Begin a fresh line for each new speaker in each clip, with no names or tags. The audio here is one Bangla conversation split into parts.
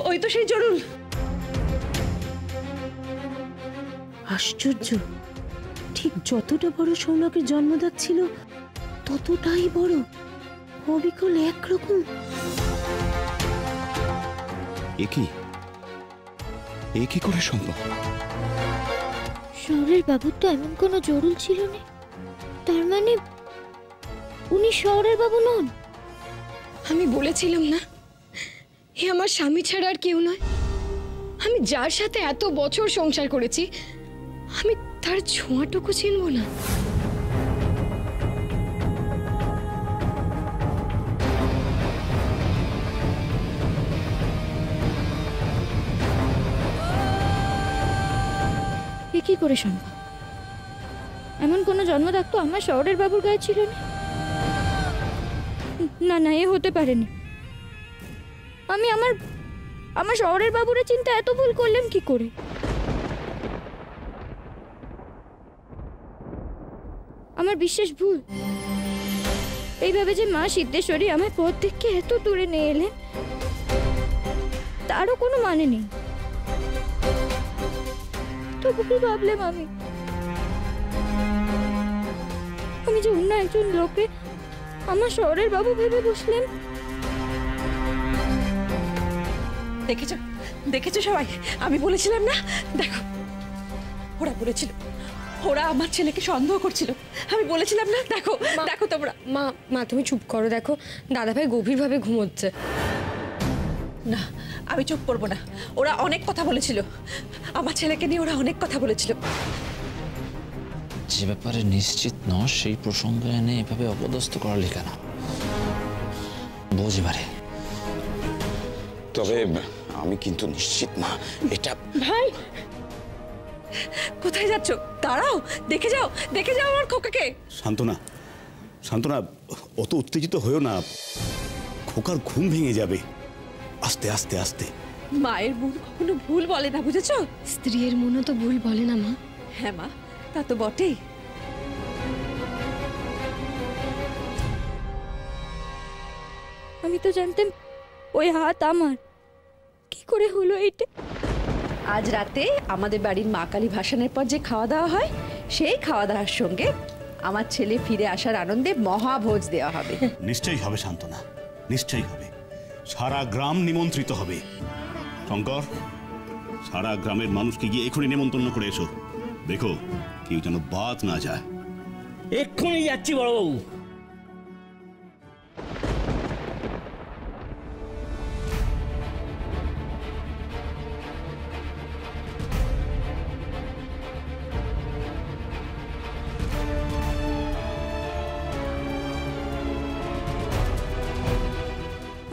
ওই তো সেই জরুল।
আশ্চর্য, ঠিক যতটা বড় সৌনকের জন্মদাগ ছিল ততটাই বড়, অবিকল একরকম।
এ কি করে সম্ভব?
শহরের বাবুর তো এমন কোনো জরুল ছিল না, তার মানে উনি শহরের বাবু নন।
আমি বলেছিলাম না, এ আমার স্বামী ছাড়া আর কেউ নয়। আমি যার সাথে এত বছর সংসার করেছি, আমি তার ছোঁয়াটুকু চিনব না?
এ কি করে সম্ভব? এমন কোনো জন্মদাগ তো আমার শহরের বাবুর গায়ে ছিল না। না না, এ হতে পারেনি। আমি আমার শহরের বাবুরে চিন্তা এত ভুল করলাম কি করে? আমার বিশেষ ভুল। এইভাবে যে মা সিদ্ধেশ্বরী আমার পথ থেকে এত দূরে নিয়ে এলেন, তারও কোনো মানে নেই। তবু কি ভাবলাম আমি যে অন্য একজন লোকে আমার শহরের বাবু ভেবে বসলেন।
দেখেছো সবাই, আমি বলেছিলাম না? দেখো, ওরা বলেছিল, ওরা আমার ছেলেকে সন্দেহ করছিল। আমি বলেছিলাম না? দেখো দেখো তোমরা।
মা তুমি চুপ করো। দেখো দাদাভাই গভীরভাবে ঘুমোচ্ছে।
না, আমি চুপ করবো না। ওরা অনেক কথা বলেছিল, আমার ছেলেকে নিয়ে ওরা অনেক কথা বলেছিল।
যে ব্যাপারে নিশ্চিত নয় সেই প্রসঙ্গে এনে এভাবে অপদস্থ করালি কেন? বোঝ এবারে।
তবে আমি কিন্তু নিশ্চিত না এটা।
ভাই, কোথায় যাচ্ছ? দাঁড়াও, দেখে যাও আমার খোকাকে।
শান্তনা, অত উত্তেজিত হয়েও না, খোকার ঘুম ভেঙে যাবে। আস্তে আস্তে আস্তে।
মায়ের মন কখনো ভুল বলে না, বুঝেছো?
স্ত্রীর মনও তো ভুল বলে না মা।
হ্যাঁ মা, তা তো বটেই।
আমি তো জানতাম ওই হাত আমার, কি করে হলো এটা?
আজ রাতে আমাদের বাড়ির মা কালী ভাসানের পর যে খাওয়া দাওয়া হয়, সেই খাওয়া দাওয়ার সঙ্গে আমার ছেলে ফিরে আসার আনন্দে মহাভোজ দেওয়া হবে।
নিশ্চয়ই হবে শান্তনা, নিশ্চয়ই হবে। সারা গ্রাম নিমন্ত্রিত হবে। শঙ্কর, সারা গ্রামের মানুষকে গিয়ে এখনই নিমন্ত্রণ করে এসো। দেখো কেউ যেন বাদ না যায়।
এক্ষুনি যাচ্ছি বড়বাবু।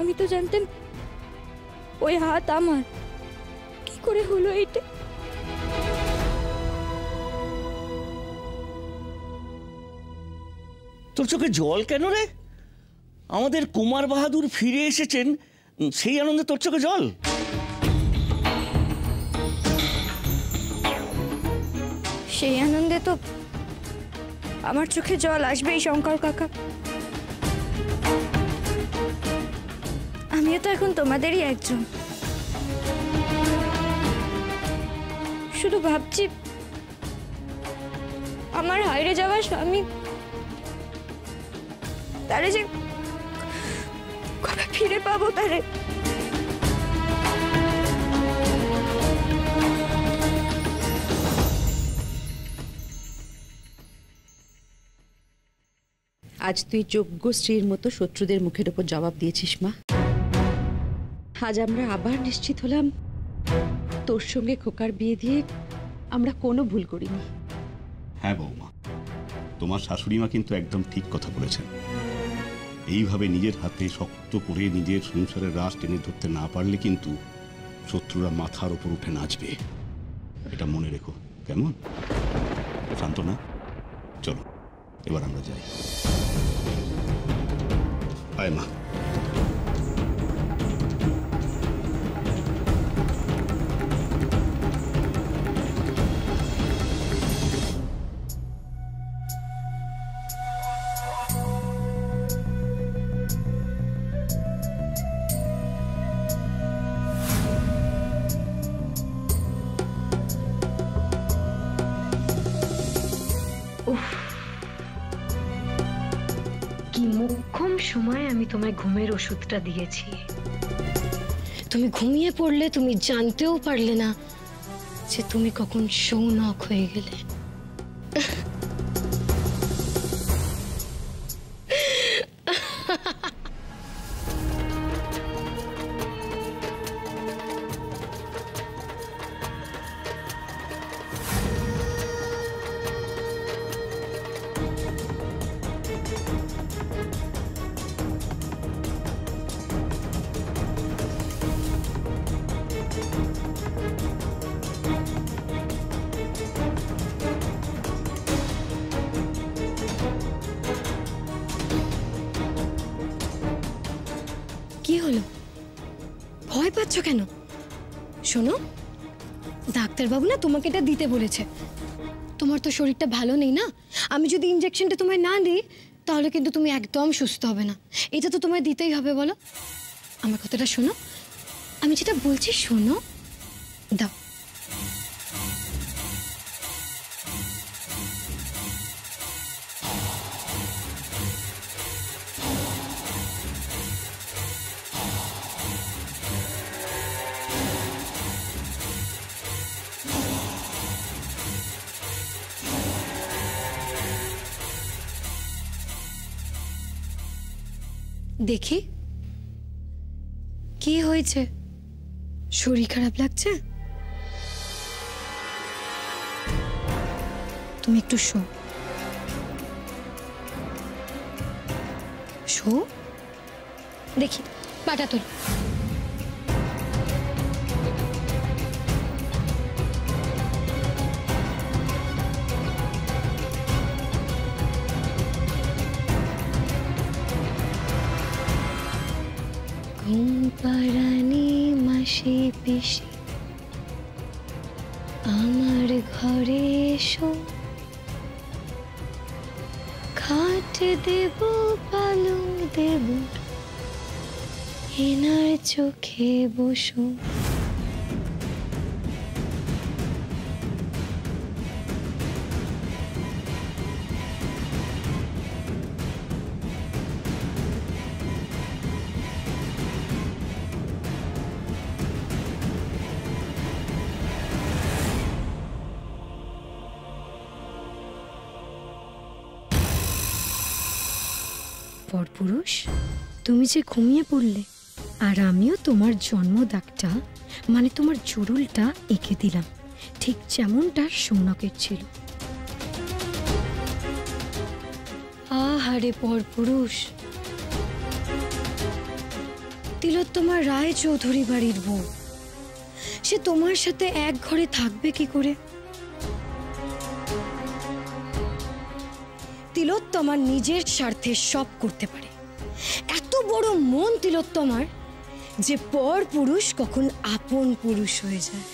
আমি তো জানতাম ওই হাত আমার, কি করে হলো এটা?
তোর চোখে জল কেন রে? আমাদের কুমার বাহাদুর ফিরে এসেছেন, সেই আনন্দে তোর চোখে জল?
সেই আনন্দে তো আমার চোখে জল আসবেই শঙ্কর কাকা। আমিও তো এখন তোমাদেরই একজন। শুধু ভাবছি আমার হারিয়ে যাওয়া স্বামী, তারে যে কবে ফিরে পাবো তারে।
আজ তুই যোগ্য স্ত্রীর মতো শত্রুদের মুখের উপর জবাব দিয়েছিস মা। আজ আমরা আবার নিশ্চিত হলাম তোর সঙ্গে খোকার বিয়ে দিয়ে আমরা কোনো ভুল করিনি।
হ্যাঁ বৌমা, তোমার শাশুড়ি মা কিন্তু একদম ঠিক কথা বলেছেন। এইভাবে নিজের হাতে শক্ত করে নিজের সংসারের রাশ টেনে ধরতে না পারলে কিন্তু শত্রুরা মাথার উপর উঠে নাচবে। এটা মনে রেখো, কেমন? শান্তনা, চলো এবার আমরা যাই। আয় মা।
কি মোক্ষম সময় আমি তোমায় ঘুমের ওষুধটা দিয়েছি। তুমি ঘুমিয়ে পড়লে তুমি জানতেও পারলে না যে তুমি কখন সৌনক হয়ে গেলে। কি হলো, ভয় পাচ্ছ কেন? শোনো, ডাক্তারবাবু না তোমাকে এটা দিতে বলেছে। তোমার তো শরীরটা ভালো নেই না, আমি যদি ইনজেকশনটা তোমায় না দিই তাহলে কিন্তু তুমি একদম সুস্থ হবে না। এটা তো তোমায় দিতেই হবে, বলো। আমার কথাটা শোনো, আমি যেটা বলছি শোনো, দাও। দেখি কি হয়েছে, শরীর খারাপ লাগছে? তুমি একটু শো দেখি, পাটা তোল। ঘুম পাড়ানি মাসি পিসি আমার ঘরে এসো, খাট দেব পালং দেব, এনার চোখে বসো। পরপুরুষ, তুমি যে ঘুমিয়ে পড়লে আর আমিও তোমার জন্মদাগটা মানে তোমার জুরুলটা এঁকে দিলাম, ঠিক যেমনটা সৌনকের ছিল। আহারে পরপুরুষ, তিলোত্তমা রায় চৌধুরী বাড়ির বউ, সে তোমার সাথে এক ঘরে থাকবে কি করে? তিলোত্তমার নিজের স্বার্থে সব করতে পারে, এত বড় মন তিলোত্তমার যে পর পুরুষ কখন আপন পুরুষ হয়ে যায়।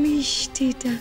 মিষ্টিটা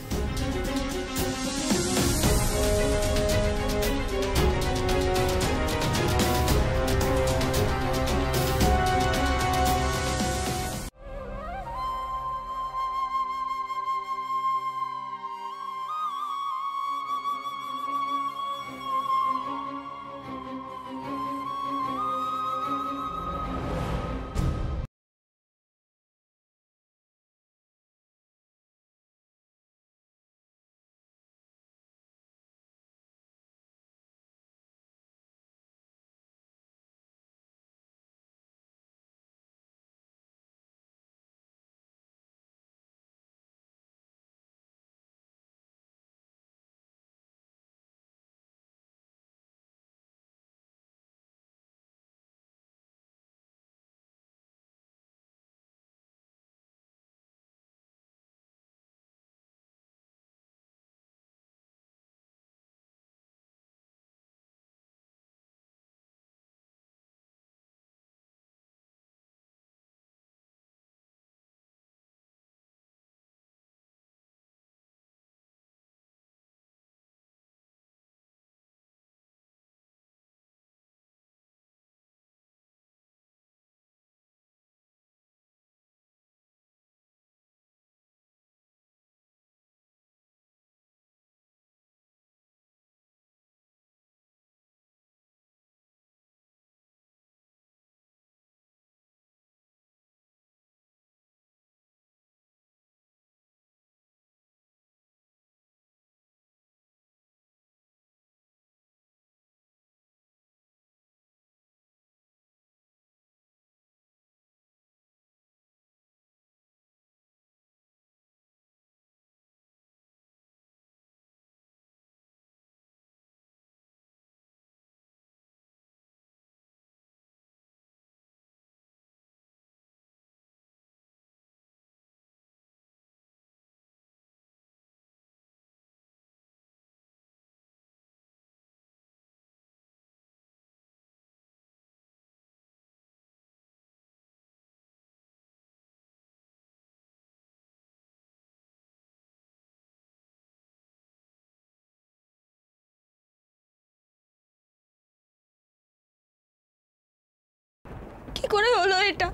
করে হলো এটা?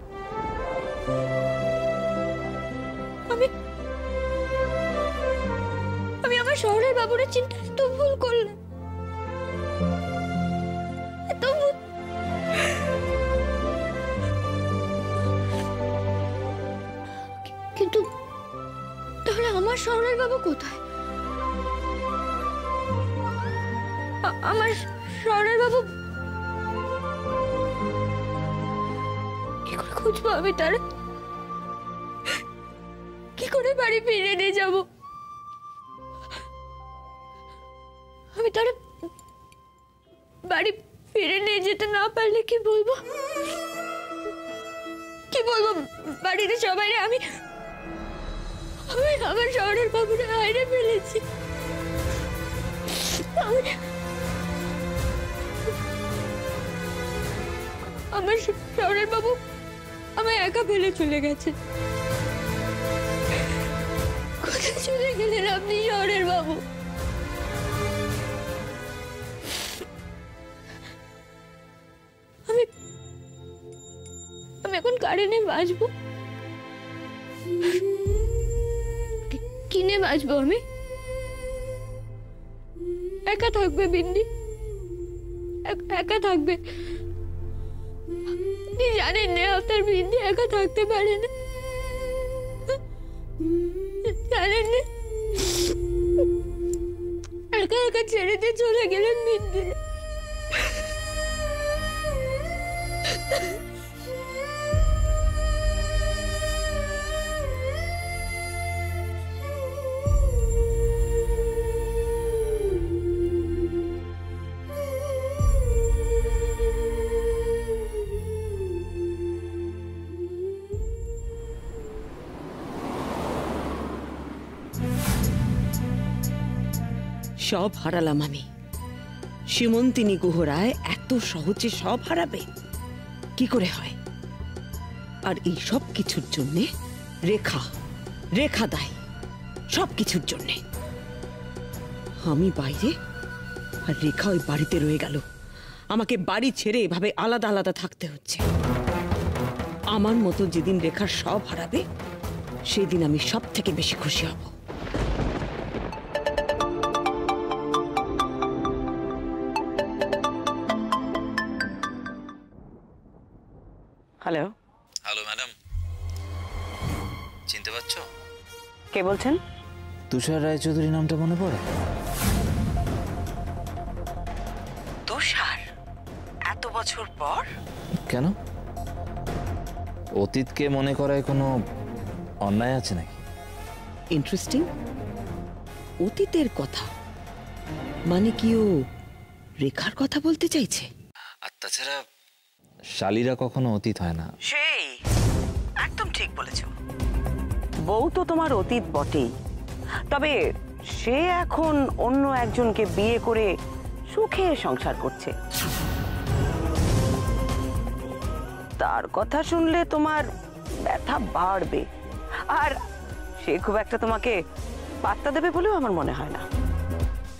আমি আমি আমার শহরের বাবুরের চিন্তা এত ভুল করলাম, এত ভুল। কিন্তু তাহলে আমার শহরের বাবু কোথায়? আমার শহরের বাবু কি করে খুঁজবো আমি তার? কি করে বাড়ি ফিরে নিয়ে যাবো? আমি তার বাড়ি ফিরে নিয়ে যেতে না পারলে কি বলবো? কি বলবো বাড়িতে সবাই? আমি আমার শহরের বাবুরা হারিয়ে ফেলেছি। আমার শহরের বাবু আমায় একা ফেলে চলে গেছে। কোথায় চলে গেলেন আপনি শহরের বাবু? আমি এখন কারেন্টে বাঁচবো? কিনে বাঁচবো আমি? একা থাকবে বিন্দি, একা থাকবে। আপনি জানেন না আপনার বিন্দি একা থাকতে পারে না, জানেন না? একা একা ছেড়ে দিয়ে চলে গেলেন বিন্দি।
সব হারালাম আমি। সীমন্তিনী গুহরায় এত সহজে সব হারাবে কি করে হয়? আর এই সব কিছুর জন্যে রেখা দায়ী, সব কিছুর জন্যে। আমি বাইরে আর রেখা ওই বাড়িতে রয়ে গেল। আমাকে বাড়ি ছেড়ে এভাবে আলাদা আলাদা থাকতে হচ্ছে। আমার মতো যেদিন রেখার সব হারাবে সেদিন আমি সব থেকে বেশি খুশি হব। হ্যালো।
হ্যালো ম্যাডাম, চিনতে পারছো?
কে বলছেন?
তুষার রায়চৌধুরী নামটা মনে পড়ে?
তুষার? এত বছর পর?
কেন, অতীতকে মনে করায় কোনো অন্যায় আছে নাকি?
ইন্টারেস্টিং। অতীতের কথা মানে কি ও রেখার কথা বলতে চাইছে?
আর তাছাড়া শালীরা কখনো অতীত হয় না।
সেই একদম ঠিক বলেছ। বউ তো তোমার অতীত বটেই, তবে সে এখন অন্য একজনকে বিয়ে করে সুখে সংসার করছে। তার কথা শুনলে তোমার ব্যথা বাড়বে, আর সে খুব একটা তোমাকে পাত্তা দেবে বলেও আমার মনে হয় না।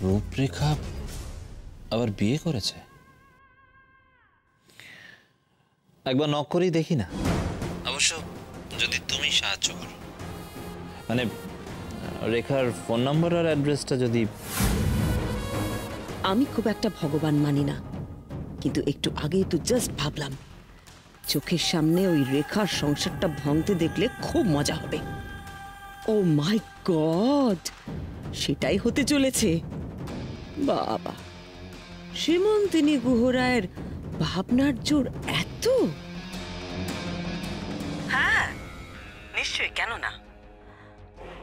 রূপরেখা আবার বিয়ে করেছে? একবার নক করেই দেখি না। অবশ্য যদি তুমি সাহায্য করো, মানে রেখার ফোন নাম্বার আর অ্যাড্রেসটা যদি।
আমি খুব একটা ভগবান মানি না, কিন্তু একটু আগেই তো জাস্ট ভাবলাম চোখের সামনে ওই রেখার সংসারটা ভাঙতে দেখলে খুব মজা হবে। ও মাই গড, সেটাই হতে চলেছে। বাবা, সীমন্তিনী গুহরায়ের ভাবনার জোর এত? হ্যাঁ নিশ্চয়ই, কেন না।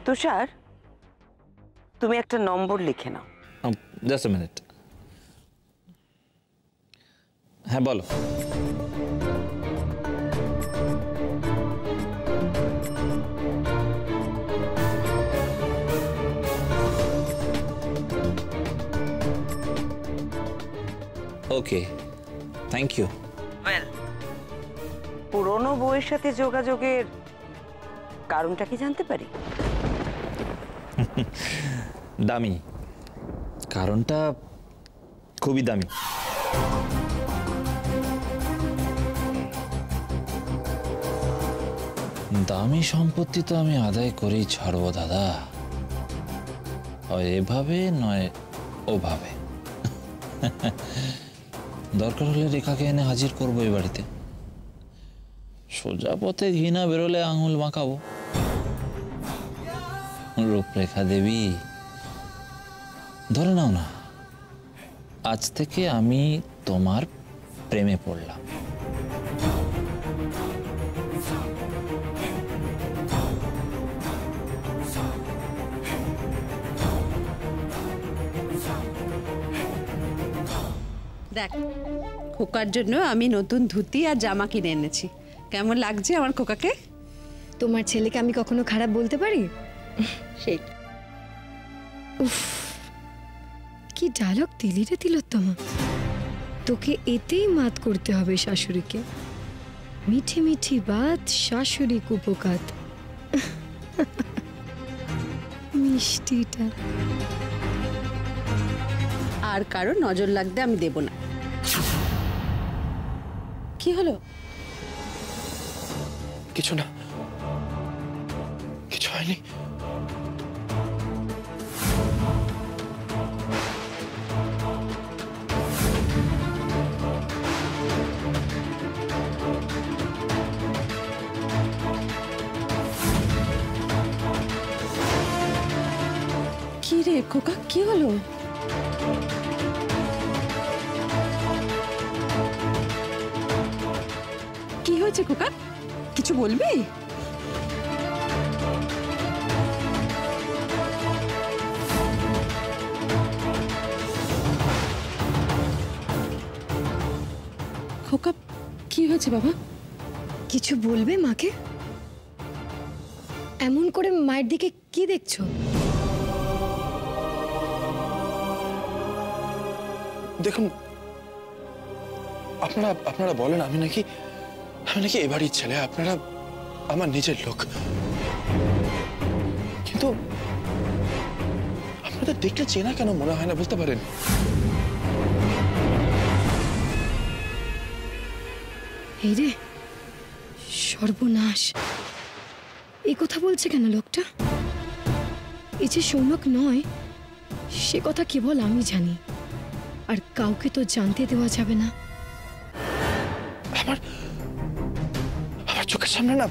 তুষার, তুমি একটা নম্বর লিখে নাও।
Just a minute. হ্যাঁ বলো। ওকে, থ্যাংক ইউ।
ওয়েল, পুরনো বউয়ের সাথে যোগাযোগের কারণটা কি জানতে পারি?
দামি, কারণটা খুবই দামি। দামি সম্পত্তি তো আমি আদায় করেই ছাড়বো দাদা, হয় এভাবে নয় ওভাবে। দরকার হলে রেখাকে এনে হাজির করবো এই বাড়িতে। সোজা পথে ঘৃণা বেরোলে আঙুল বাঁকাবো। রূপরেখা দেবী, ধরে নাও না আজ থেকে আমি তোমার প্রেমে পড়লাম।
দেখ, খোকার জন্য আমি নতুন ধুতি আর জামা কিনে এনেছি। কেমন লাগছে আমার খোকাকে?
তোমার ছেলেকে আমি কখনো খারাপ বলতে পারি?
সেই
উফ, কি ডায়লগ দিলি রে তিলোত্তমা। তোকে এতেই মাত করতে হবে শাশুড়িকে। মিঠি মিঠি বাত শাশুড়ি কুপকাত। মিষ্টিটা
আর কারো নজর লাগতে আমি দেব না। কি হলো?
কিছু না, কিছু হয়নি।
কি রে খোকা, কি হলো? কি হয়েছে খোকা? কিছু বলবি? খোকা, কি হয়েছে বাবা?
কিছু বলবে মাকে? এমন করে মায়ের দিকে কি দেখছো?
দেখুন, আপনারা বলেন আমি নাকি এ বাড়ির ছেলে, আপনারা আমার নিজের লোক, কিন্তু আপনাদের দেখতে চেনা কেন মনে হয় না বলতে পারেন?
এই রে সর্বনাশ, এই কথা বলছে কেন লোকটা? এই যে সৌনক নয় সে কথা কেবল আমি জানি, আর কাউকে তো জানতে দেওয়া যাবে না।
আমার চোখের সামনে না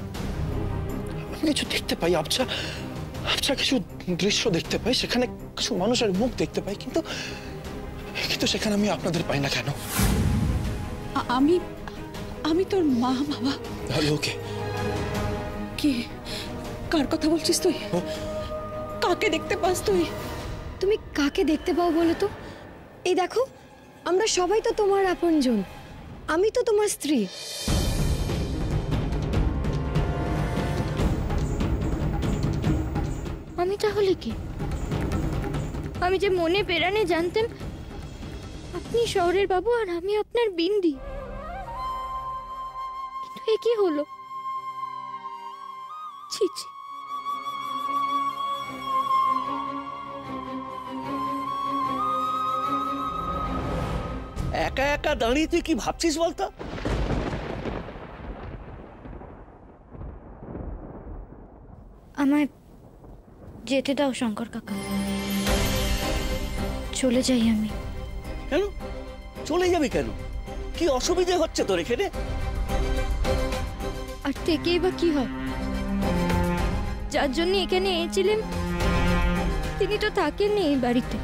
আমি কিছু দেখতে পাই, আবছা কিছু দৃশ্য দেখতে পাই, সেখানে কিছু মানুষের মুখ দেখতে পাই, কিন্তু সেখানে আমি আপনাদের পাই না কেন?
আমি তোর মা বাবা।
ওকে,
কি কার কথা বলছিস তুই? কাকে দেখতে পাস তুই?
তুমি কাকে দেখতে পাও বলো তো? এই দেখো, আমরা সবাই তো তোমার আপনজন, আমি তো তোমার স্ত্রী।
আমি তাহলে কি? আমি যে মনে প্রাণে জানতাম আপনি শহরের বাবু আর আমি আপনার বিন্দি, কিন্তু এ কি হলো? ছি ছি।
একা একা দাঁড়িয়ে তুই কি ভাবছিস বলতো?
আমায় যেতে দাও শঙ্কর কাকা, চলে যাই আমি।
কেন চলে যাবে? কেন? কি অসুবিধে হচ্ছে তোর এখানে?
আর থেকেই বা কি হয়? যার জন্য এখানে এসেছিলেন তিনি তো থাকেননি এই বাড়িতে।